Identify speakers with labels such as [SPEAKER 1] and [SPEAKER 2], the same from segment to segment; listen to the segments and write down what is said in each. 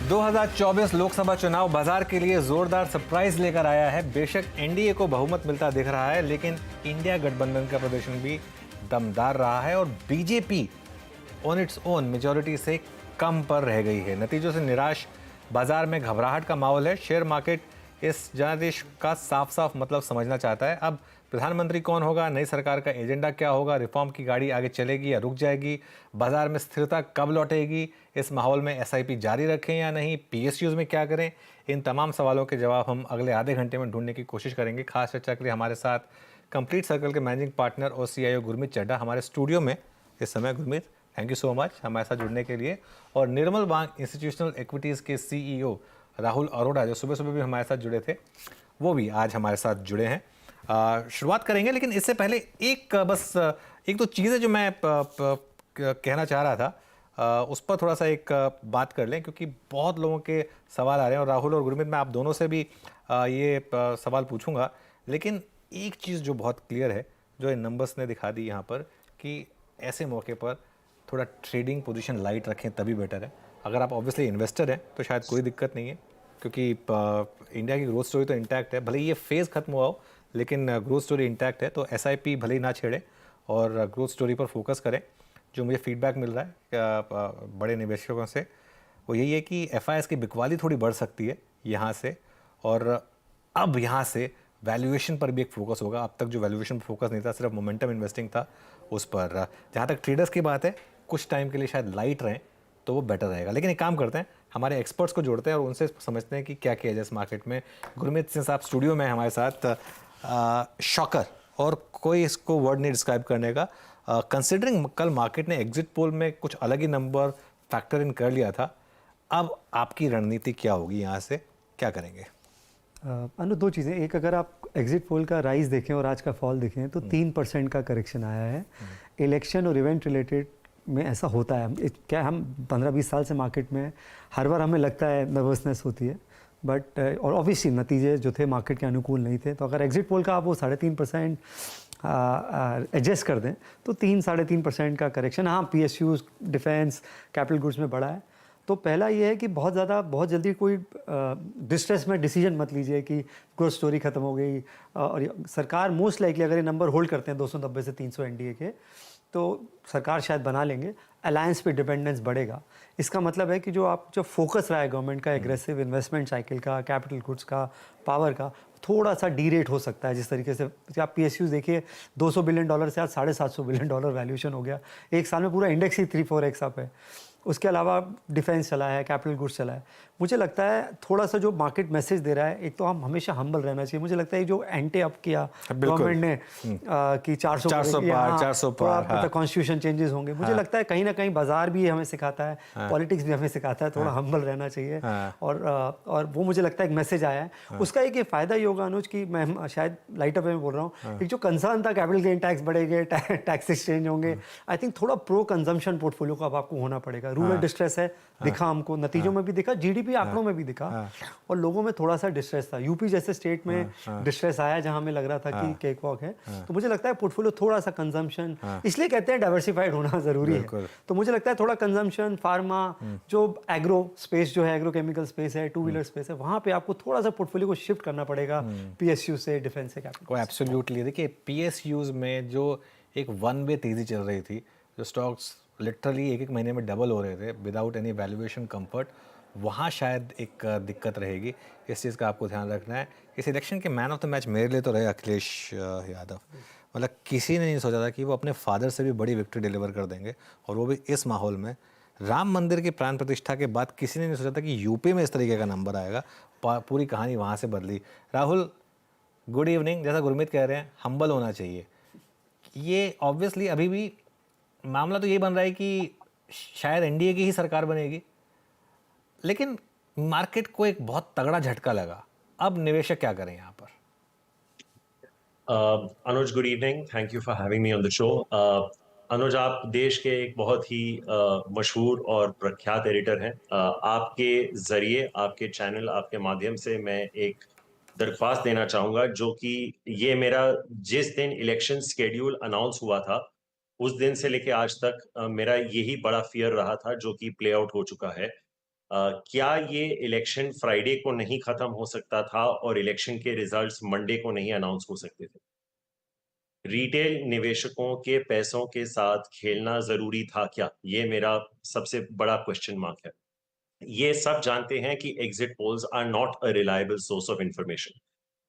[SPEAKER 1] 2024 लोकसभा चुनाव बाजार के लिए जोरदार सरप्राइज लेकर आया है। बेशक एनडीए को बहुमत मिलता दिख रहा है, लेकिन इंडिया गठबंधन का प्रदर्शन भी दमदार रहा है और BJP on its own majority से कम पर रह गई है। नतीजों से निराश बाजार में घबराहट का माहौल है। शेयर मार्केट इस जनादेश का साफ साफ मतलब समझना चाहता है। अब प्रधानमंत्री कौन होगा, नई सरकार का एजेंडा क्या होगा, रिफॉर्म की गाड़ी आगे चलेगी या रुक जाएगी, बाजार में स्थिरता कब लौटेगी, इस माहौल में एसआईपी जारी रखें या नहीं, पीएसयूज में क्या करें, इन तमाम सवालों के जवाब हम अगले आधे घंटे में ढूंढने की कोशिश करेंगे। खास चर्चा के लिए हमारे साथ कंप्लीट सर्कल के मैनेजिंग पार्टनर और सीईओ गुरमीत चड्ढा हमारे स्टूडियो में इस समय। Gurmeet, thank you so much हमारे साथ जुड़ने के लिए। और निर्मल बैंक इंस्टीट्यूशनल इक्विटीज़ के सीईओ राहुल अरोड़ा, जो सुबह सुबह भी हमारे साथ जुड़े थे, वो भी आज हमारे साथ जुड़े हैं। शुरुआत करेंगे, लेकिन इससे पहले एक दो चीज़ें जो मैं कहना चाह रहा था उस पर थोड़ा सा एक बात कर लें, क्योंकि बहुत लोगों के सवाल आ रहे हैं। और राहुल और गुरमीत, मैं आप दोनों से भी ये सवाल पूछूंगा, लेकिन एक चीज़ जो बहुत क्लियर है, जो इन नंबर्स ने दिखा दी यहाँ पर, कि ऐसे मौके पर थोड़ा ट्रेडिंग पोजीशन लाइट रखें तभी बेटर है। अगर आप ऑब्वियसली इन्वेस्टर हैं तो शायद कोई दिक्कत नहीं है, क्योंकि इंडिया की ग्रोथ स्टोरी तो इंटैक्ट है। भले ही ये फेज़ खत्म हुआ हो, लेकिन ग्रोथ स्टोरी इंटैक्ट है। तो एसआईपी भले ही ना छेड़े और ग्रोथ स्टोरी पर फोकस करें। जो मुझे फीडबैक मिल रहा है बड़े निवेशकों से, वो यही है कि एफआईएस की बिकवाली थोड़ी बढ़ सकती है यहाँ से, और अब यहाँ से वैल्यूएशन पर भी एक फोकस होगा। अब तक जो वैल्यूएशन पर फोकस नहीं था, सिर्फ मोमेंटम इन्वेस्टिंग था उस पर। जहाँ तक ट्रेडर्स की बात है, कुछ टाइम के लिए शायद लाइट रहें तो वो बेटर रहेगा। लेकिन एक काम करते हैं, हमारे एक्सपर्ट्स को जोड़ते हैं और उनसे समझते हैं कि क्या किया जाए इस मार्केट में। गुरमीत सिंह साहब स्टूडियो में हमारे साथ। शॉकर, और कोई इसको वर्ड नहीं डिस्क्राइब करने का, कंसिडरिंग कल मार्केट ने एग्जिट पोल में कुछ अलग ही नंबर फैक्टर इन कर लिया था। अब आपकी रणनीति क्या होगी, यहाँ से क्या करेंगे?
[SPEAKER 2] अनु, दो चीज़ें। एक, अगर आप एग्जिट पोल का राइज देखें और आज का फॉल देखें तो 3% का करेक्शन आया है। इलेक्शन और इवेंट रिलेटेड में ऐसा होता है। क्या हम 15-20 साल से मार्केट में, हर बार हमें लगता है नर्वसनेस होती है, बट और ऑब्वियसली नतीजे जो थे मार्केट के अनुकूल नहीं थे। तो अगर एग्जिट पोल का आप वो 3.5% एडजस्ट कर दें तो 3-3.5% का करेक्शन, हाँ, पीएसयूज, डिफेंस, कैपिटल गुड्स में बढ़ा है। तो पहला ये है कि बहुत जल्दी कोई डिस्ट्रेस में डिसीजन मत लीजिए कि ग्रोथ स्टोरी खत्म हो गई। और सरकार मोस्ट लाइकली, अगर ये नंबर होल्ड करते हैं 290 से 300 एनडीए के, तो सरकार शायद बना लेंगे। अलायंस पे डिपेंडेंस बढ़ेगा। इसका मतलब है कि जो फोकस रहा है गवर्नमेंट का एग्रेसिव इन्वेस्टमेंट साइकिल का, कैपिटल गुड्स का, पावर का, थोड़ा सा डीरेट हो सकता है। जिस तरीके से आप पीएसयूज देखिए, $200 बिलियन से आज $750 बिलियन वैल्यूएशन हो गया। एक साल में पूरा इंडेक्स ही 3-4x अप है। उसके अलावा डिफेंस चला है, कैपिटल गुड्स चला है। मुझे लगता है थोड़ा सा जो मार्केट मैसेज दे रहा है, एक तो हम हमेशा हम्बल रहना चाहिए। मुझे लगता है जो एंटी अप किया गवर्नमेंट ने कि 400 पार, मतलब कॉन्स्टिट्यूशन चेंजेस होंगे, मुझे लगता है कहीं ना कहीं बाजार भी हमें सिखाता है, पॉलिटिक्स भी हमें सिखाता है, थोड़ा हम्बल रहना चाहिए। और वो मुझे लगता है एक मैसेज आया है। उसका एक फ़ायदा ये होगा अनुज, कि मैं शायद लाइट अप में बोल रहा हूँ, एक जो कंसर्न था कैपिटल गेन टैक्स बढ़ेंगे, टैक्सेस चेंज होंगे, आई थिंक थोड़ा प्रो कंजम्पशन पोर्टफोलियो का अब आपको होना पड़ेगा। रूरल डिस्ट्रेस है, दिखा हमको, नतीजों में भी दिखा, जीडीपी आंकड़ों में भी दिखा, और लोगों में थोड़ा सा डिस्ट्रेस था। यूपी जैसे स्टेट में डिस्ट्रेस आया जहां हमें लग रहा था कि केक वॉक है। तो मुझे लगता है पोर्टफोलियो थोड़ा सा कंजम्पशन, इसलिए कहते हैं डाइवर्सिफाइड होना जरूरी है। तो मुझे लगता है थोड़ा कंजम्पशन, फार्मा, जो एग्रो स्पेस जो है, एग्रोकेमिकल स्पेस है, टू व्हीलर स्पेस है, वहां पे आपको थोड़ा सा पोर्टफोलियो को शिफ्ट करना पड़ेगा पीएसयू से, डिफेंस से, कैपिटल।
[SPEAKER 1] एब्सोल्युटली। देखिए, पीएसयूज में जो एक वन वे तेजी चल रही थी, जो स्टॉक्स लिटरली एक महीने में डबल हो रहे थे विदाउट एनी वैल्यूएशन कंफर्ट, वहाँ शायद एक दिक्कत रहेगी। इस चीज़ का आपको ध्यान रखना है। इस इलेक्शन के मैन ऑफ द मैच मेरे लिए तो रहे अखिलेश यादव। मतलब किसी ने नहीं सोचा था कि वो अपने फादर से भी बड़ी विक्ट्री डिलीवर कर देंगे, और वो भी इस माहौल में। राम मंदिर की प्राण प्रतिष्ठा के बाद किसी ने नहीं सोचा था कि यूपी में इस तरीके का नंबर आएगा। पूरी कहानी वहाँ से बदली। Rahul, good evening. जैसा गुरमीत कह रहे हैं, हम्बल होना चाहिए। ये ऑब्वियसली अभी भी मामला तो ये बन रहा है कि शायद एनडीए की ही सरकार बनेगी, लेकिन मार्केट को एक बहुत तगड़ा झटका लगा। अब निवेशक क्या करें यहाँ पर?
[SPEAKER 3] Anuj, good evening, thank you for having me on the show. Anuj, आप देश के एक बहुत ही मशहूर और प्रख्यात एडिटर हैं। आपके जरिए, आपके चैनल, आपके माध्यम से मैं एक दरख्वास्त देना चाहूंगा, जो कि ये मेरा जिस दिन इलेक्शन स्केड्यूल अनाउंस हुआ था उस दिन से लेके आज तक मेरा यही बड़ा फियर रहा था, जो कि प्ले आउट हो चुका है, क्या ये इलेक्शन फ्राइडे को नहीं खत्म हो सकता था और इलेक्शन के रिजल्ट्स मंडे को नहीं अनाउंस हो सकते थे? रिटेल निवेशकों के पैसों के साथ खेलना जरूरी था क्या? ये मेरा सबसे बड़ा क्वेश्चन मार्क है। ये सब जानते हैं कि exit polls are not a reliable source of information.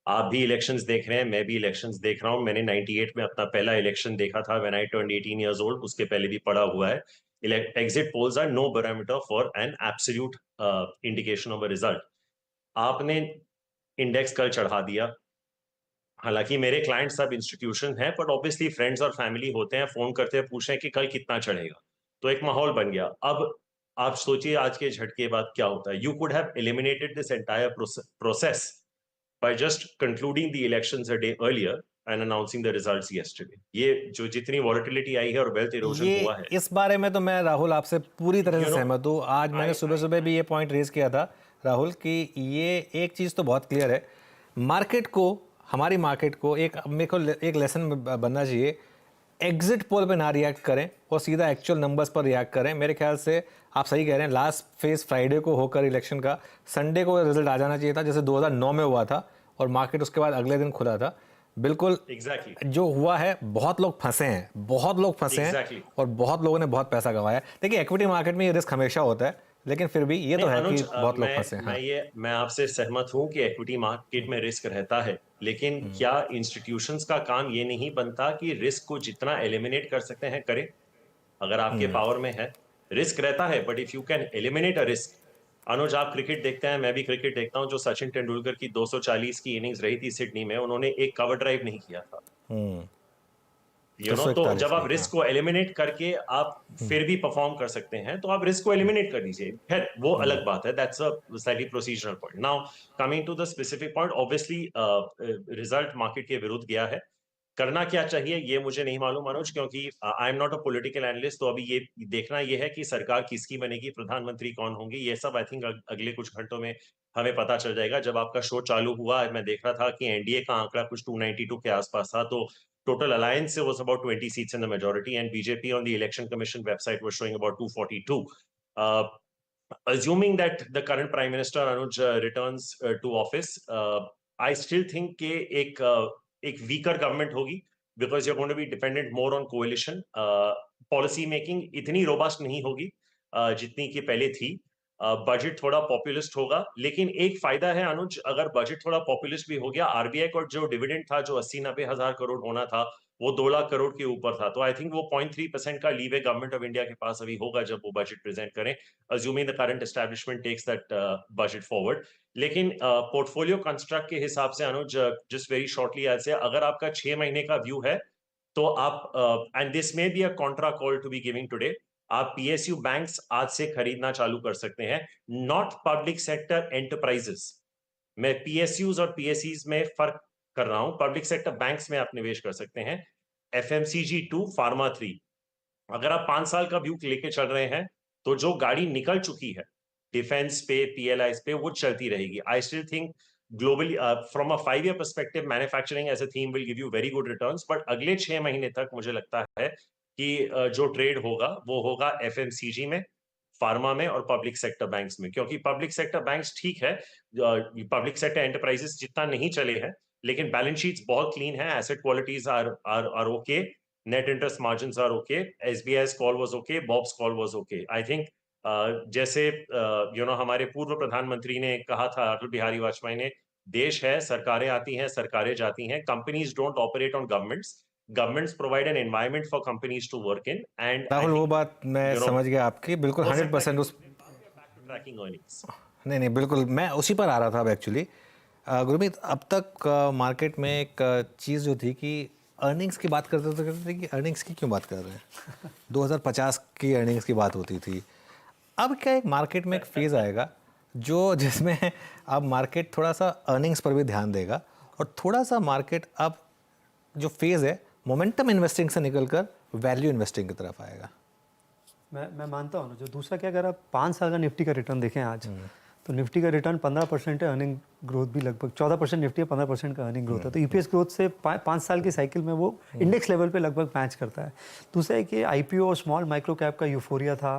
[SPEAKER 3] आप भी इलेक्शंस देख रहे हैं, मैं भी इलेक्शंस देख रहा हूं। मैंने 98 में अपना पहला इलेक्शन देखा था when I turned 18 years old. उसके पहले भी पढ़ा हुआ है। Exit polls are no parameter for an absolute indication of a result. आपने इंडेक्स कल चढ़ा दिया। हालांकि मेरे क्लाइंट सब इंस्टीट्यूशन हैं, बट ऑब्वियसली फ्रेंड्स और फैमिली होते हैं, फोन करते हैं, पूछे कि कल कितना चढ़ेगा। तो एक माहौल बन गया। अब आप सोचिए आज के झटके बाद क्या होता है। You could have eliminated this entire process by just concluding the elections a day earlier and announcing the results yesterday. ये जो जितनी volatility आई है और wealth erosion हुआ है,
[SPEAKER 1] इस बारे में तो मैं राहुल आपसे पूरी तरह से सहमत हूँ। आज मैंने सुबह सुबह भी ये पॉइंट रेज किया था राहुल कि ये एक चीज़ तो बहुत क्लियर है, मार्केट को, हमारी मार्केट को एक, मेरे को एक लेसन बनना चाहिए, एग्जिट पोल पे ना रिएक्ट करें और सीधा एक्चुअल नंबर्स पर रिएक्ट करें। मेरे ख्याल से आप सही कह रहे हैं, लास्ट फेज फ्राइडे को होकर इलेक्शन का संडे को रिजल्ट आ जाना चाहिए था, जैसे 2009 में हुआ था और मार्केट उसके बाद अगले दिन खुला था। बिल्कुल जो हुआ है, बहुत लोग फंसे हैं, बहुत लोग फंसे हैं और बहुत लोगों ने बहुत पैसा गंवाया। देखिए एक्विटी मार्केट में ये रिस्क हमेशा होता है, लेकिन फिर भी ये तो है कि बहुत लोग फंसे हैं।
[SPEAKER 3] मैं आपसे सहमत हूं कि इक्विटी मार्केट में रिस्क रहता है, लेकिन क्या इंस्टीट्यूशंस का काम ये नहीं बनता कि रिस्क को जितना एलिमिनेट कर सकते हैं करें? अगर आपके पावर में है, रिस्क रहता है, but if you can eliminate a risk. Anuj, आप क्रिकेट देखते हैं, मैं भी क्रिकेट देखता हूं। जो सचिन तेंदुलकर की 240 की इनिंग्स रही थी सिडनी में, उन्होंने एक कवर ड्राइव नहीं किया था। तो जब आप रिस्क को एलिमिनेट करके आप फिर भी परफॉर्म कर सकते हैं, तो आप रिस्क को एलिमिनेट कर दीजिए, फिर वो अलग बात है। That's a slightly procedural point. Now coming to the specific point, obviously result market के विरुद्ध गया है। करना क्या चाहिए ये मुझे नहीं मालूम अनुज, क्योंकि I am not a political analyst. तो अभी ये देखना ये है कि सरकार किसकी बनेगी, प्रधानमंत्री कौन होंगे, ये सब आई थिंक अगले कुछ घंटों में हमें पता चल जाएगा। जब आपका शो चालू हुआ, मैं देख रहा था कि एनडीए का आंकड़ा कुछ 292 के आसपास था, तो total alliance was about 20 seats in the majority, and BJP on the election commission website was showing about 242. Uh, assuming that the current prime minister Anuj returns to office, I still think कि एक weaker government होगी, because you're going to be dependent more on coalition. Policy making इतनी robust नहीं होगी जितनी कि पहले थी। बजट थोड़ा पॉपुलिस्ट होगा, लेकिन एक फायदा है अनुज, अगर बजट थोड़ा पॉपुलिस्ट भी हो गया, आरबीआई का जो डिविडेंड था, जो 80-90 हजार करोड़ होना था, वो 2 लाख करोड़ के ऊपर था। तो आई थिंक वो 0.3% का लीवे गवर्नमेंट ऑफ इंडिया के पास अभी होगा जब वो बजट प्रेजेंट करें, assuming the current establishment takes that budget forward. लेकिन पोर्टफोलियो कंस्ट्रक्ट के हिसाब से अनुज, जस्ट वेरी शॉर्टली आज से, अगर आपका 6 महीने का व्यू है तो आप, and this may be a contra call to be giving today, आप पीएसयू बैंक्स आज से खरीदना चालू कर सकते हैं, नॉट पब्लिक सेक्टर एंटरप्राइजेस। मैं पीएसयूज और पीएसईज में फर्क कर रहा हूं। पब्लिक सेक्टर बैंक्स में आप निवेश कर सकते हैं, एफएमसीजी 2, फार्मा 3। अगर आप 5 साल का व्यू लेके चल रहे हैं, तो जो गाड़ी निकल चुकी है डिफेंस पे, पीएलआई पे, वो चलती रहेगी। I still think globally from a 5-year perspective, manufacturing as a theme will give you very good returns, but अगले 6 महीने तक मुझे लगता है कि जो ट्रेड होगा वो होगा एफएमसीजी में, फार्मा में और पब्लिक सेक्टर बैंक्स में। क्योंकि पब्लिक सेक्टर बैंक्स ठीक है, पब्लिक सेक्टर एंटरप्राइजेस जितना नहीं चले हैं, लेकिन बैलेंस शीट्स बहुत क्लीन है, asset qualities are okay, net interest margins are okay, SBI's call was okay, BOB's call was okay. I think जैसे हमारे पूर्व प्रधानमंत्री ने कहा था, अटल बिहारी वाजपेयी ने, देश है, सरकारें आती हैं, सरकारें जाती हैं, companies don't operate on governments provide an environment for companies to work in. And
[SPEAKER 1] Rahul, वो बात मैं समझ गया आपकी, बिल्कुल 100% उस
[SPEAKER 3] ट्रैकिंग अर्निंग्स।
[SPEAKER 1] नहीं, बिल्कुल मैं उसी पर आ रहा था अब एक्चुअली। गुरमीत, अब तक मार्केट में एक चीज़ जो थी कि अर्निंग्स की बात करते थे कि अर्निंग्स की क्यों बात कर रहे हैं, 2050 की अर्निंग्स की बात होती थी। अब क्या एक मार्केट में एक फेज़ आएगा जिसमें अब मार्केट थोड़ा सा अर्निंग्स पर भी ध्यान देगा और थोड़ा सा मार्केट अब जो फेज़ है मोमेंटम इन्वेस्टिंग से निकलकर वैल्यू इन्वेस्टिंग की तरफ आएगा।
[SPEAKER 2] मैं मानता हूँ ना। जो दूसरा क्या, अगर आप 5 साल का निफ्टी का रिटर्न देखें आज, तो निफ्टी का रिटर्न 15% है, अर्निंग ग्रोथ भी लगभग 14% निफ्टी है, 15% का अर्निंग ग्रोथ है। तो ईपीएस ग्रोथ से 5 साल की साइकिल में वो इंडेक्स लेवल पे लगभग मैच करता है। दूसरा है कि आईपीओ और स्मॉल माइक्रो कैप का यूफोरिया था।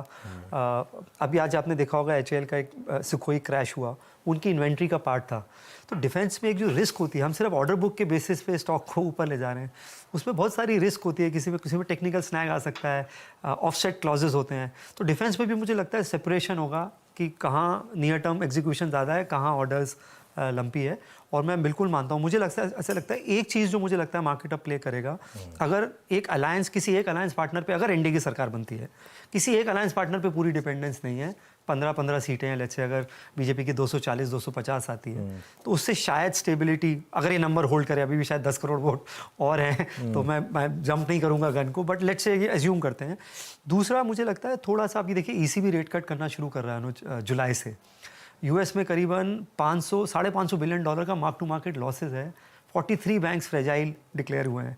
[SPEAKER 2] अभी आज आपने देखा होगा एचएएल का एक सुखोई क्रैश हुआ, उनकी इन्वेंट्री का पार्ट था। तो डिफेंस में एक जो रिस्क होती है, हम सिर्फ ऑर्डर बुक के बेसिस पे स्टॉक को ऊपर ले जा रहे हैं, उसमें बहुत सारी रिस्क होती है। किसी में टेक्निकल स्नैग आ सकता है, ऑफसेट क्लॉजेस होते हैं। तो डिफेंस में भी मुझे लगता है सेपरेशन होगा कि कहाँ नियर टर्म एग्जीक्यूशन ज़्यादा है, कहाँ ऑर्डर्स लंपी है। और मैं बिल्कुल मानता हूँ, मुझे लगता है, ऐसा लगता है एक चीज़ जो मुझे लगता है मार्केट अब प्ले करेगा, अगर एक अलायंस, किसी एक अलायंस पार्टनर पे अगर एनडीए की सरकार बनती है, किसी एक अलायंस पार्टनर पे पूरी डिपेंडेंस नहीं है, 15-15 सीटें हैं, लेट्स से अगर बीजेपी की 240-250 आती है, तो उससे शायद स्टेबिलिटी, अगर ये नंबर होल्ड करे, अभी भी शायद 10 करोड़ वोट और हैं, तो मैं जंप नहीं करूंगा गन को, बट लेट्स से ये एज्यूम करते हैं। दूसरा मुझे लगता है थोड़ा सा, अभी देखिए ईसीबी रेट कट करना शुरू कर रहा है अनुज, जुलाई से। यूएस में करीबन 500-550 बिलियन डॉलर का मार्क टू मार्केट लॉसेज है, 43 बैंक्स फ्रेजाइल डिक्लेयर हुए हैं।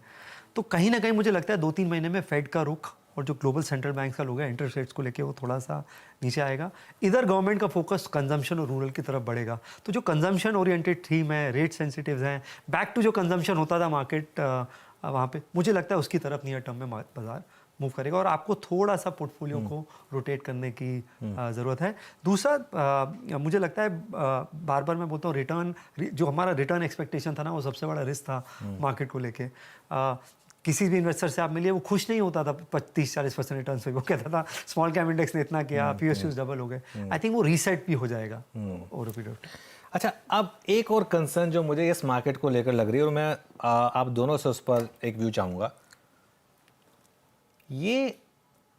[SPEAKER 2] तो कहीं ना कहीं मुझे लगता है 2-3 महीने में फेड का रुख और जो ग्लोबल सेंट्रल बैंक का लोग है इंटरेस्ट रेट्स को लेके, वो थोड़ा सा नीचे आएगा। इधर गवर्नमेंट का फोकस कंजम्पशन और रूरल की तरफ बढ़ेगा। तो जो कंजम्पशन ओरिएंटेड थीम है, रेट सेंसिटिव्स हैं, बैक टू जो कंजम्पशन होता था मार्केट वहाँ पे, मुझे लगता है उसकी तरफ नियर टर्म में बाजार मूव करेगा। और आपको थोड़ा सा पोर्टफोलियो को रोटेट करने की ज़रूरत है। दूसरा मुझे लगता है, बार बार मैं बोलता हूँ, रिटर्न, जो हमारा रिटर्न एक्सपेक्टेशन था ना, वो सबसे बड़ा रिस्क था मार्केट को लेके। किसी भी इन्वेस्टर से आप मिलिए, वो खुश नहीं होता था 30-40% रिटर्न से। वो कहता था स्मॉल कैप इंडेक्स ने इतना किया, पीएसयूज डबल हो गए। आई थिंक वो रीसेट भी हो जाएगा ओवर पीरियड ऑफ टाइम।
[SPEAKER 1] अच्छा, अब एक और कंसर्न जो मुझे इस मार्केट को लेकर लग रही है, और मैं आप दोनों से उस पर एक व्यू चाहूँगा। ये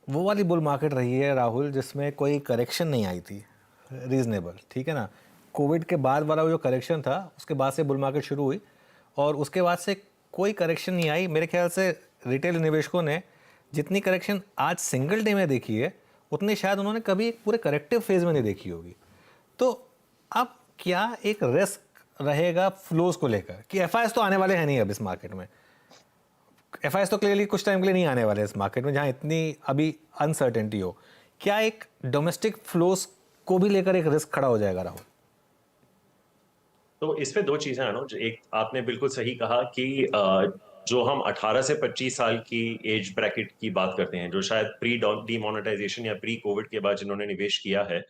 [SPEAKER 1] वो वाली बुल मार्केट रही है राहुल, जिसमें कोई करेक्शन नहीं आई थी रीजनेबल, ठीक है ना। कोविड के बाद वाला जो करेक्शन था, उसके बाद से बुल मार्केट शुरू हुई, और उसके बाद से कोई करेक्शन नहीं आई। मेरे ख्याल से रिटेल निवेशकों ने जितनी करेक्शन आज सिंगल डे में देखी है, उतनी शायद उन्होंने कभी एक पूरे करेक्टिव फेज में नहीं देखी होगी। तो अब क्या एक रिस्क रहेगा फ्लोज को लेकर कि एफआईएस तो आने वाले हैं नहीं अब इस मार्केट में। एफआईएस तो क्लियरली कुछ टाइम के लिए नहीं आने वाले इस मार्केट में, जहां इतनी अभी अनसर्टेनिटी हो। क्या एक डोमेस्टिक फ्लोज को भी लेकर एक रिस्क खड़ा हो जाएगा राहुल?
[SPEAKER 3] तो इस पे दो चीजें अनुज। एक, आपने बिल्कुल सही कहा कि जो हम 18 से 25 साल की एज ब्रैकेट की बात करते हैं, जो शायद प्री डीमोनेटाइजेशन या प्री कोविड के बाद जिन्होंने निवेश किया है,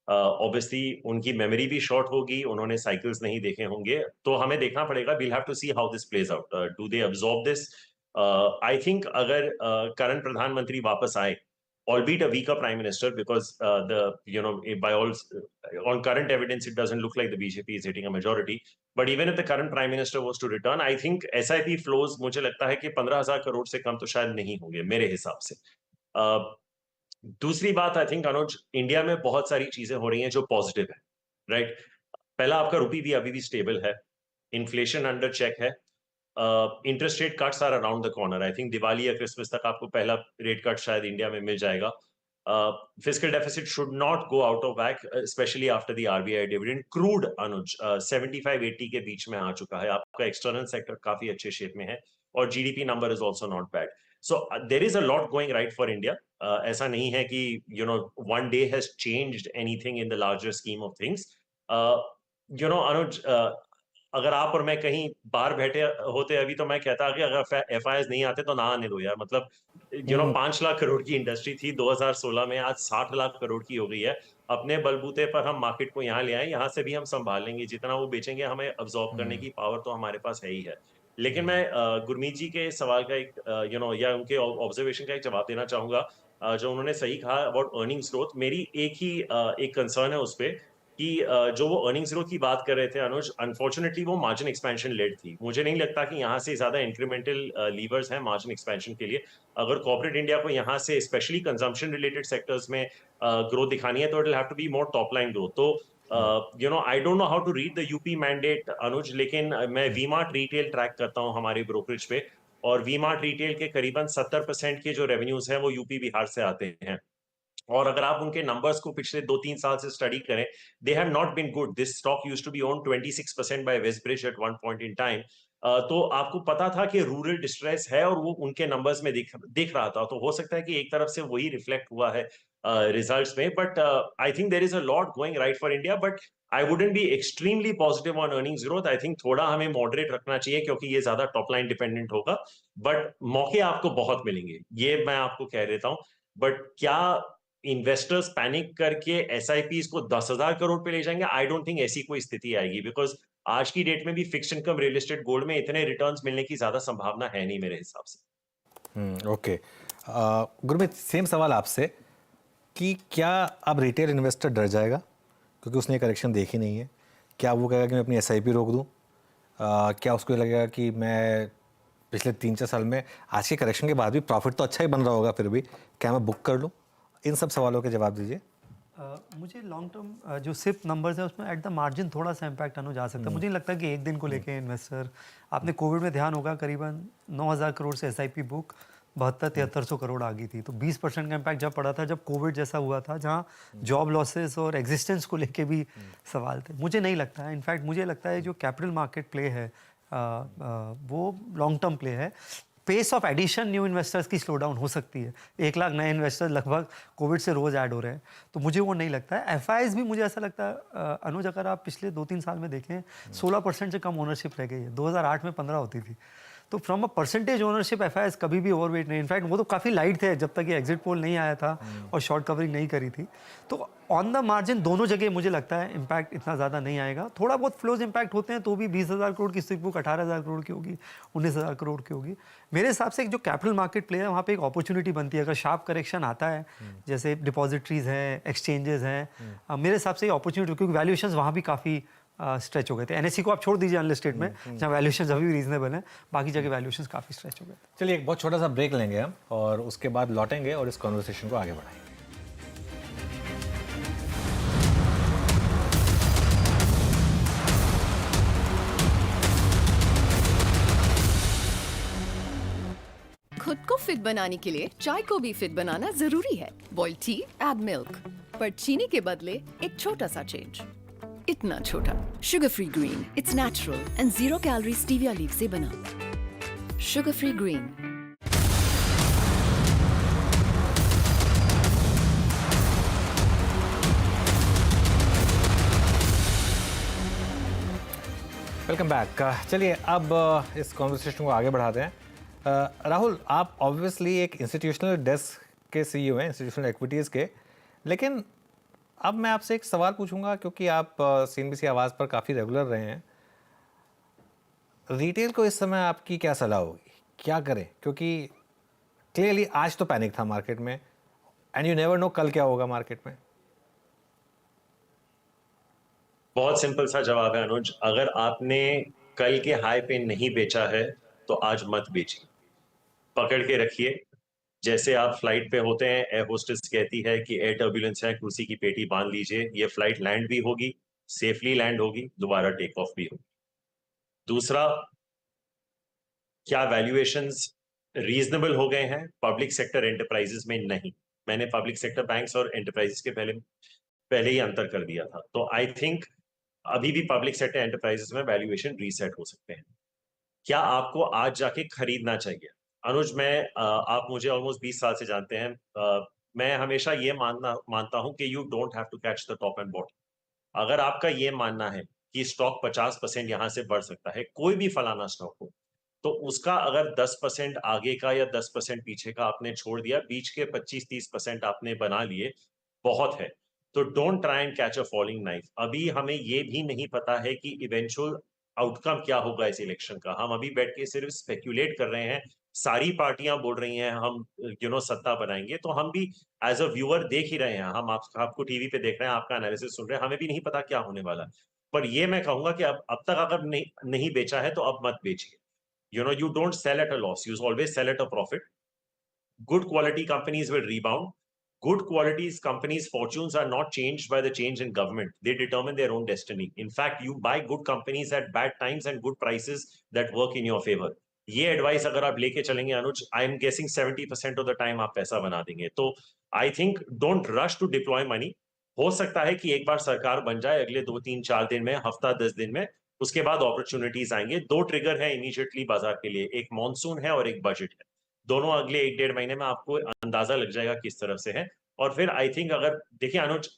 [SPEAKER 3] ऑब्वियसली उनकी मेमोरी भी शॉर्ट होगी, उन्होंने साइकिल्स नहीं देखे होंगे। तो हमें देखना पड़ेगा, we'll have to see how this plays out, do they absorb this. I think अगर करंट प्रधानमंत्री वापस आए, albeit a weaker prime minister, because by all on current evidence it doesn't look like the BJP is hitting a majority, but even if the current prime minister was to return, I think SIP flows मुझे लगता है कि 15,000 करोड़ से कम तो शायद नहीं होंगे मेरे हिसाब से। दूसरी बात, आई थिंक अनुज, इंडिया में बहुत सारी चीजें हो रही हैं जो पॉजिटिव है, राइट। पहला, आपका रुपी भी अभी भी स्टेबल है, इन्फ्लेशन अंडर चेक है, interest rate cuts are around the corner. I think Diwali या क्रिसमस तक आपको पहला रेट कट शायद इंडिया में मिल जाएगा। Fiscal deficit should not go out of back, specially after the RBI dividend. Crude Anuj 75-80 के बीच में आ चुका है, आपका एक्सटर्नल सेक्टर काफी अच्छे शेप में है, और GDP number is also not bad. So there is a lot going right for India. ऐसा नहीं है कि one day has changed anything in the larger scheme of things. Anuj, अगर आप और मैं कहीं बाहर बैठे होते अभी, तो मैं कहता कि अगर एफआईआर नहीं आते तो ना आने दो यार। मतलब 5 लाख करोड़ की इंडस्ट्री थी 2016 में, आज 60 लाख करोड़ की हो गई है। अपने बलबूते पर हम मार्केट को यहाँ ले आए, यहाँ से भी हम संभाल लेंगे, जितना वो बेचेंगे हमें अब्सॉर्ब करने की पावर तो हमारे पास है ही है। लेकिन मैं गुरमीत जी के सवाल का एक या उनके ऑब्जर्वेशन का एक जवाब देना चाहूंगा, जो उन्होंने सही कहा अबाउट अर्निंग्स ग्रोथ। मेरी एक कंसर्न है उस पर कि जो वो अर्निंग्स ग्रोथ की बात कर रहे थे अनुज, अनफॉर्चुनेटली वो मार्जिन एक्सपेंशन लेड थी। मुझे नहीं लगता कि यहाँ से ज्यादा इंक्रीमेंटल लीवर्स हैं मार्जिन एक्सपेंशन के लिए। अगर कॉर्पोरेट इंडिया को यहाँ से स्पेशली कंजम्पशन रिलेटेड सेक्टर्स में ग्रोथ दिखानी है, तो it will have to be more top line growth. तो I don't know how to read the UP mandate Anuj, लेकिन मैं वी-मार्ट रिटेल ट्रैक करता हूँ हमारे ब्रोकरेज पे, और वी-मार्ट रिटेल के करीबन 70% के जो रेवेन्यूज हैं वो यूपी बिहार से आते हैं। और अगर आप उनके नंबर्स को पिछले 2-3 साल से स्टडी करें, they have not been good. This stock used to be own 26% by Westbridge at one point in time. तो आपको पता था कि रूरल डिस्ट्रेस है, और वो उनके नंबर्स में दिख रहा था। तो हो सकता है कि एक तरफ से वही रिफ्लेक्ट हुआ है रिजल्ट्स में, but I think there is a lot going right for India, but I wouldn't be extremely positive on earnings growth. I think थोड़ा हमें मॉडरेट रखना चाहिए क्योंकि ये ज्यादा टॉप लाइन डिपेंडेंट होगा, बट मौके आपको बहुत मिलेंगे, ये मैं आपको कह देता हूं. बट क्या इन्वेस्टर्स पैनिक करके एसआईपीज को 10,000 करोड़ पे ले जाएंगे? आई डोंट थिंक ऐसी कोई स्थिति आएगी, बिकॉज आज की डेट में भी fixed income real estate gold में इतने रिटर्न्स मिलने की ज्यादा संभावना है नहीं मेरे हिसाब से.
[SPEAKER 1] ओके. गुरमीत, सेम सवाल आपसे कि क्या अब रिटेल इन्वेस्टर डर जाएगा क्योंकि उसने करेक्शन देखी नहीं है? क्या वो कहेगा कि मैं अपनी एसआईपी रोक दूं? क्या उसको लगेगा कि मैं पिछले 3-4 साल में आज के करेक्शन के बाद भी प्रॉफिट तो अच्छा ही बन रहा होगा, फिर भी क्या मैं बुक कर लूं? इन सब सवालों के जवाब दीजिए.
[SPEAKER 2] मुझे लॉन्ग टर्म जो सिप नंबर्स है उसमें एट द मार्जिन थोड़ा सा इम्पैक्ट आना जा सकता है. मुझे नहीं लगता कि एक दिन को लेके इन्वेस्टर, आपने कोविड में ध्यान होगा करीबन 9,000 करोड़ से एसआईपी बुक 72-7300 करोड़ आ गई थी. तो 20% का इम्पैक्ट जब पड़ा था, जब कोविड जैसा हुआ था, जहाँ जॉब लॉसेस और एग्जिस्टेंस को लेके भी सवाल थे. मुझे नहीं लगता है, इनफैक्ट मुझे लगता है जो कैपिटल मार्केट प्ले है वो लॉन्ग टर्म प्ले है. Pace of addition new investors की स्लो डाउन हो सकती है. 1 लाख नए इन्वेस्टर्स लगभग कोविड से रोज ऐड हो रहे हैं, तो मुझे वो नहीं लगता है. एफआईआईज भी मुझे ऐसा लगता है अनुज, अगर आप पिछले 2-3 साल में देखें 16% से कम ओनरशिप रह गई है. 2008 में 15 होती थी. तो from a percentage ownership FIIs कभी भी ओवरवेट नहीं. इनफैक्ट वो तो काफ़ी लाइट थे जब तक ये एग्जिट पोल नहीं आया था और शॉर्ट कवरिंग नहीं करी थी. तो ऑन द मार्जिन दोनों जगह मुझे लगता है इम्पैक्ट इतना ज़्यादा नहीं आएगा. थोड़ा बहुत फ्लोज इम्पैक्ट होते हैं तो भी 20,000 करोड़ की स्टिक बुक 18,000 करोड़ की होगी, 19,000 करोड़ की होगी. मेरे हिसाब से एक जो कैपिटल मार्केट प्ले है वहाँ पे एक अपॉर्चुनिटी बनती है. अगर शार्प करेक्शन आता है, जैसे डिपॉजिटरीज हैं, एक्सचेंजेस हैं, मेरे हिसाब से अपॉर्चुनिटी, क्योंकि वैल्यूएशंस वहाँ भी काफ़ी स्ट्रेच हो गए थे. एनएससी को आप छोड़ दीजिए अनलिस्टेड में, जहाँ वैल्यूएशंस अभी भी रीजनेबल हैं, बाकी जगह वैल्यूएशंस काफ़ी स्ट्रेच हो गए.
[SPEAKER 1] चलिए एक बहुत छोटा सा ब्रेक लेंगे हम और उसके बाद लौटेंगे और इस कॉन्वर्सेशन को आगे बढ़ाएंगे.
[SPEAKER 4] खुद को फिट बनाने के लिए चाय को भी फिट बनाना जरूरी है. बॉइल्ड टी, ऐड मिल्क, पर चीनी के बदले एक छोटा सा चेंज. इतना छोटा. Sugar free green, it's natural and 0 calorie stevia leaf से बना. Sugar free green.
[SPEAKER 1] Welcome back. चलिए अब इस कॉन्वर्सेशन को आगे बढ़ाते हैं. राहुल, आप ऑब्वियसली एक इंस्टीट्यूशनल डेस्क के सीईओ हैं, इंस्टीट्यूशनल इक्विटीज़ के, लेकिन अब मैं आपसे एक सवाल पूछूंगा क्योंकि आप सीएनबीसी आवाज़ पर काफ़ी रेगुलर रहे हैं. रिटेल को इस समय आपकी क्या सलाह होगी, क्या करें? क्योंकि क्लियरली आज तो पैनिक था मार्केट में एंड यू नेवर नो कल क्या होगा मार्केट में.
[SPEAKER 3] बहुत सिंपल सा जवाब है अनुज. अगर आपने कल के हाई पे नहीं बेचा है तो आज मत बेचिए, पकड़ के रखिए. जैसे आप फ्लाइट पे होते हैं, एयर होस्टेस कहती है कि एयर टर्बुलेंस है, कुर्सी की पेटी बांध लीजिए. ये फ्लाइट लैंड भी होगी, सेफली लैंड होगी, दोबारा टेक ऑफ भी होगी. दूसरा, क्या वैल्यूएशंस रीजनेबल हो गए हैं पब्लिक सेक्टर एंटरप्राइजेस में? नहीं. मैंने पब्लिक सेक्टर बैंक्स और एंटरप्राइजेस के पहले ही अंतर कर दिया था. तो आई थिंक अभी भी पब्लिक सेक्टर एंटरप्राइजेस में वैल्यूएशन रीसेट हो सकते हैं. क्या आपको आज जाके खरीदना चाहिए? अनुज, आप मुझे ऑलमोस्ट 20 साल से जानते हैं. मैं हमेशा ये मानता हूं कि you don't have to catch the top and bottom. अगर आपका ये मानना है कि स्टॉक 50% यहां से बढ़ सकता है, कोई भी फलाना स्टॉक हो, तो उसका अगर 10% आगे का या 10% पीछे का आपने छोड़ दिया, बीच के 25-30% आपने बना लिए, बहुत है. तो don't try and catch a falling knife. अभी हमें ये भी नहीं पता है कि इवेंचुअल आउटकम क्या होगा इस इलेक्शन का. हम अभी बैठ के सिर्फ स्पेक्यूलेट कर रहे हैं. सारी पार्टियां बोल रही हैं हम सत्ता बनाएंगे, तो हम भी एज अ व्यूअर देख ही रहे हैं. हम आपको टीवी पे देख रहे हैं, आपका एनालिसिस सुन रहे हैं, हमें भी नहीं पता क्या होने वाला. पर ये मैं कहूंगा कि अब तक अगर नहीं बेचा है तो अब मत बेचिए. You don't sell at a loss. You always sell at a profit. Good quality companies will rebound. Good quality companies' fortunes are not changed by the change in government. They determine their own destiny. In fact, you buy good companies at bad times and good prices that work in your favor. ये advice अगर आप लेके चलेंगे अनुज, I am guessing 70% of the time आप पैसा बना देंगे. तो I think don't rush to deploy money. हो सकता है कि एक बार सरकार बन जाए अगले 2-3-4 दिन में, हफ्ता 10 दिन में, उसके बाद अपॉर्चुनिटीज आएंगे. 2 ट्रिगर है इमीडिएटली बाजार के लिए, एक मॉनसून है और एक बजट है. दोनों अगले 1-1.5 महीने में आपको अंदाजा लग जाएगा किस तरफ से है. और फिर आई थिंक अगर देखिए अनुज,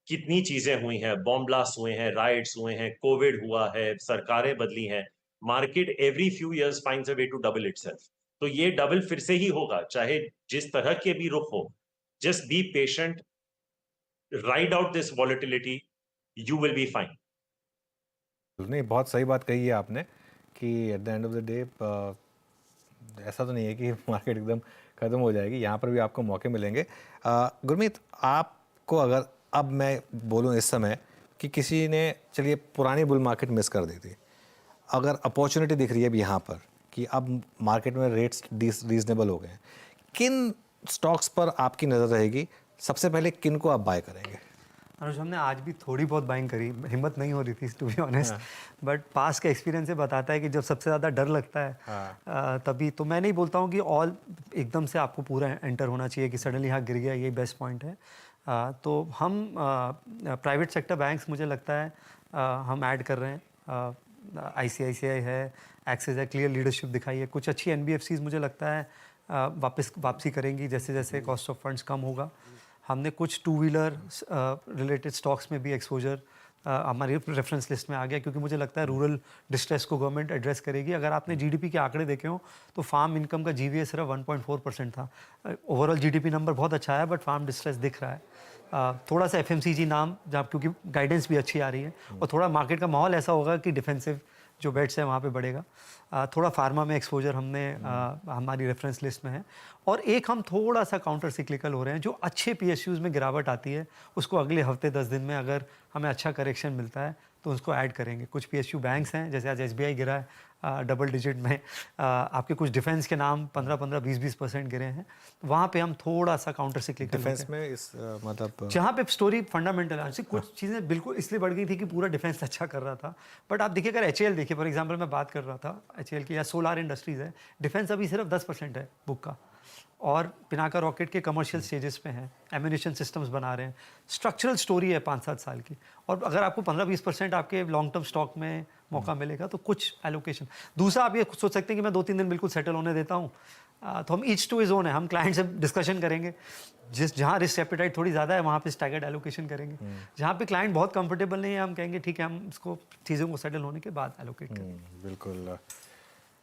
[SPEAKER 3] कितनी चीजें हुई हैं, बॉम्ब ब्लास्ट हुए हैं, राइट्स हुए हैं, कोविड हुआ है, सरकारें बदली हैं, market every few years finds a way to double itself. तो ये डबल फिर से ही होगा, चाहे जिस तरह के भी रुख हो। Just be patient, ride out this volatility, you will be fine.
[SPEAKER 1] नहीं, बहुत सही बात कही है आपने कि at the end of the day ऐसा तो नहीं है कि मार्केट एकदम ख़त्म हो जाएगी, यहाँ पर भी आपको मौके मिलेंगे। गुरमीत, आपको अगर अब मैं बोलूँ इस समय कि किसी ने चलिए पुरानी बुल मार्केट मिस कर दी थी, अगर अपॉर्चुनिटी दिख रही है अभी यहाँ पर कि अब मार्केट में रेट्स रीजनेबल हो गए हैं, किन स्टॉक्स पर आपकी नज़र रहेगी? सबसे पहले किन को आप बाय करेंगे?
[SPEAKER 2] अनुज, हमने आज भी थोड़ी बहुत बाइंग करी, हिम्मत नहीं हो रही थी टू बी ऑनेस्ट, बट पास का एक्सपीरियंस से बताता है कि जब सबसे ज़्यादा डर लगता है तभी। तो मैं नहीं बोलता हूँ कि ऑल एकदम से आपको पूरा एंटर होना चाहिए कि सडनली हाँ गिर गया, ये बेस्ट पॉइंट है। तो हम प्राइवेट सेक्टर बैंक्स मुझे लगता है हम ऐड कर रहे हैं। ICICI है, एक्सिस है, क्लियर लीडरशिप दिखाई है। कुछ अच्छी NBFCs मुझे लगता है वापसी करेंगी जैसे जैसे कॉस्ट ऑफ फंड्स कम होगा। हमने कुछ टू व्हीलर रिलेटेड स्टॉक्स में भी एक्सपोजर हमारी रेफरेंस लिस्ट में आ गया, क्योंकि मुझे लगता है रूरल डिस्ट्रेस को गवर्नमेंट एड्रेस करेगी। अगर आपने GDP के आंकड़े देखे हो तो फार्म इनकम का GVA सिर्फ 1.4% था। ओवरऑल GDP नंबर बहुत अच्छा है, बट फार्म डिस्ट्रेस दिख रहा है। थोड़ा सा FMCG नाम, जहाँ क्योंकि गाइडेंस भी अच्छी आ रही है, और थोड़ा मार्केट का माहौल ऐसा होगा कि डिफेंसिव जो बेट्स है वहाँ पे बढ़ेगा। थोड़ा फार्मा में एक्सपोजर हमने हमारी रेफरेंस लिस्ट में है। और एक हम थोड़ा सा काउंटर सिक्लिकल हो रहे हैं, जो अच्छे PSUs में गिरावट आती है उसको अगले हफ्ते 10 दिन में अगर हमें अच्छा करेक्शन मिलता है तो उसको ऐड करेंगे। कुछ PSU बैंक्स हैं, जैसे आज SBI गिरा है डबल डिजिट में। आपके कुछ डिफेंस के नाम 15-15, 20-20% गिरे हैं। वहाँ पे हम थोड़ा सा काउंटर सिक्लिकल
[SPEAKER 1] डिफेंस में इस मतलब
[SPEAKER 2] जहाँ पे स्टोरी फंडामेंटल है, कुछ चीज़ें बिल्कुल इसलिए बढ़ गई थी कि पूरा डिफेंस अच्छा कर रहा था। बट आप देखिए, अगर HAL देखिए फॉर एग्जांपल, मैं बात कर रहा था HAL की, या सोलार इंडस्ट्रीज़ है, डिफेंस अभी सिर्फ 10% है बुक का, और पिनाका रॉकेट के कमर्शियल स्टेजेस पे हैं, एम्यूनिशन सिस्टम्स बना रहे हैं। स्ट्रक्चरल स्टोरी है 5-7 साल की, और अगर आपको 15-20% आपके लॉन्ग टर्म स्टॉक में मौका मिलेगा तो कुछ एलोकेशन। दूसरा, आप ये सोच सकते हैं कि मैं 2-3 दिन बिल्कुल सेटल होने देता हूँ, तो हम ईच टू इज ओन है, हम क्लाइंट से डिस्कशन करेंगे। जहाँ रिस्क एपेटाइट थोड़ी ज़्यादा है वहाँ पे स्टैगर्ड एलोकेशन करेंगे। जहाँ पे क्लाइंट बहुत कंफर्टेबल नहीं है, हम कहेंगे ठीक है, हम इसको चीज़ों को सेटल होने के बाद एलोकेट करेंगे।
[SPEAKER 1] बिल्कुल।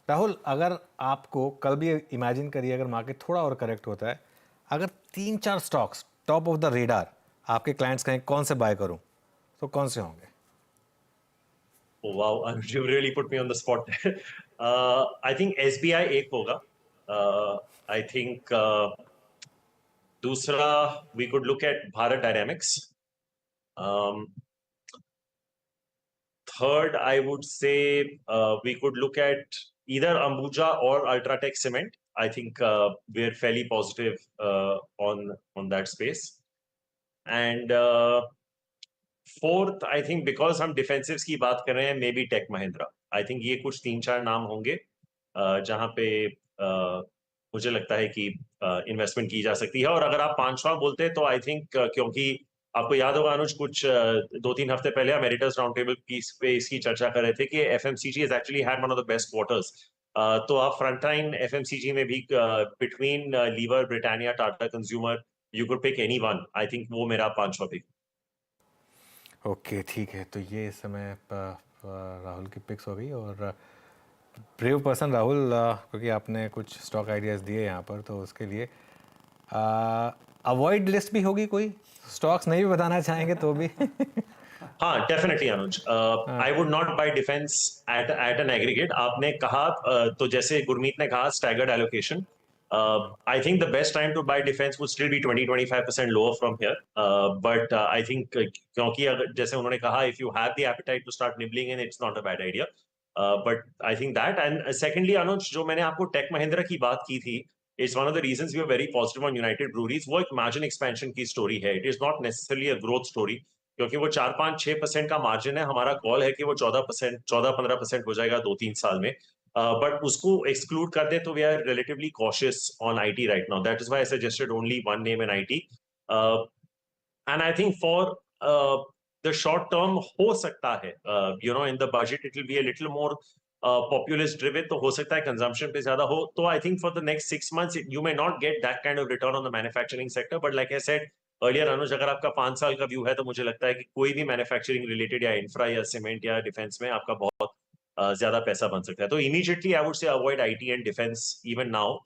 [SPEAKER 1] राहुल, अगर आपको कल भी इमेजिन करिए अगर मार्केट थोड़ा और करेक्ट होता है, अगर 3-4 stocks top of the radar आपके क्लाइंट्स कहें कौन से बाय करूं, तो कौन से होंगे?
[SPEAKER 3] Wow, you really put me on the spot. I think SBI एक होगा। I think दूसरा we could look at Bharat Dynamics. Third, I would say we could look at either Ambuja or Ultratech Cement. I think we're fairly positive on that space. And fourth, I think because हम डिफेंसिव्स की बात कर रहे हैं, maybe Tech Mahindra. I think ये कुछ 3-4 नाम होंगे जहां पे मुझे लगता है कि इन्वेस्टमेंट की जा सकती है। और अगर आप 5वां बोलते हैं तो आई थिंक क्योंकि आपको याद होगा अनुज, कुछ 2-3 हफ्ते पहले हम एडिटर्स राउंड टेबल पे इसकी चर्चा कर रहे थे कि FMCG has actually had one of the best quarters. तो आप फ्रंट लाइन FMCG में भी between Lever, Britannia, Tata Consumer, you could pick any one. I think वो मेरा 5वां पिक।
[SPEAKER 1] ओके, ठीक है। तो ये इस समय राहुल की पिक्स हो गई, और ब्रेव पर्सन राहुल, क्योंकि आपने कुछ स्टॉक आइडियाज़ दिए यहाँ पर, तो उसके लिए अवॉइड लिस्ट भी होगी, कोई स्टॉक्स नहीं भी बताना चाहेंगे तो भी?
[SPEAKER 3] हाँ, definitely Anuj, I would not buy defence at an aggregate. आपने कहा तो जैसे गुरमीत ने कहा staggered allocation, I think the best time to buy defence would still be 20-25% lower from here, but I think क्योंकि अगर जैसे उन्होंने कहा, if you have the appetite to start nibbling in, it's not a bad idea. But I think that, and secondly Anuj, जो मैंने आपको take Mahindra की बात की थी, it's one of the reasons we are very positive on United Breweries. वो एक margin expansion की स्टोरी है, it is not necessarily a growth story, क्योंकि वो 4-5-6% का मार्जिन है। हमारा कॉल है कि वो 14-15% हो जाएगा 2-3 साल में, बट उसको एक्सक्लूड कर दे तो we are relatively cautious on IT right now. That is why I suggested only one name in IT, and I think for the short term हो सकता है, in the budget it will be a little more populist driven, तो हो सकता है consumption पे ज्यादा हो. तो I think for the next 6 months you may not get that kind of return on the manufacturing sector, but like I said earlier Anuj, अगर आपका 5 साल का व्यू है तो मुझे लगता है कि कोई भी मैन्युफैक्चरिंग रिलेटेड या इंफ्रा या सीमेंट या डिफेंस में आपका बहुत ज्यादा पैसा बन सकता है. तो immediately I would say avoid IT and defence even now.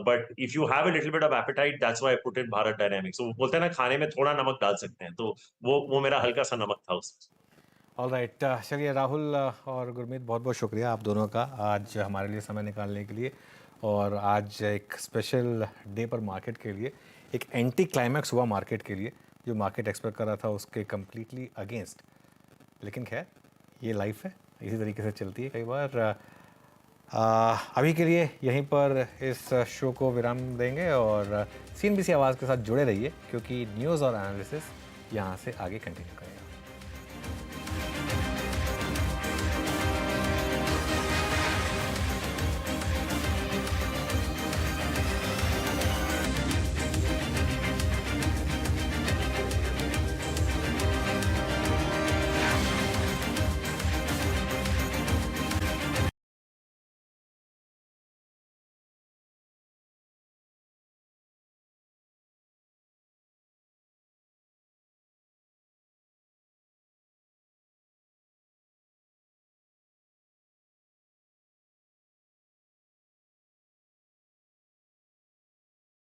[SPEAKER 3] But if you have a little bit of appetite, that's why I put in Bharat dynamics. वो बोलते हैं ना, खाने में थोड़ा नमक डाल सकते हैं, तो वो मेरा हल्का सा नमक था उसमें.
[SPEAKER 1] ऑल राइट, चलिए राहुल और गुरमीत, बहुत बहुत शुक्रिया आप दोनों का आज हमारे लिए समय निकालने के लिए, और आज एक स्पेशल डे पर मार्केट के लिए एक एंटी क्लाइमैक्स हुआ मार्केट के लिए. जो मार्केट एक्सपेक्ट कर रहा था उसके कम्प्लीटली अगेंस्ट. लेकिन खैर, ये लाइफ है, इसी तरीके से चलती है कई बार. अभी के लिए यहीं पर इस शो को विराम देंगे और CNBC आवाज़ के साथ जुड़े रहिए, क्योंकि न्यूज़ और एनालिसिस यहाँ से आगे कंटिन्यू करेंगे.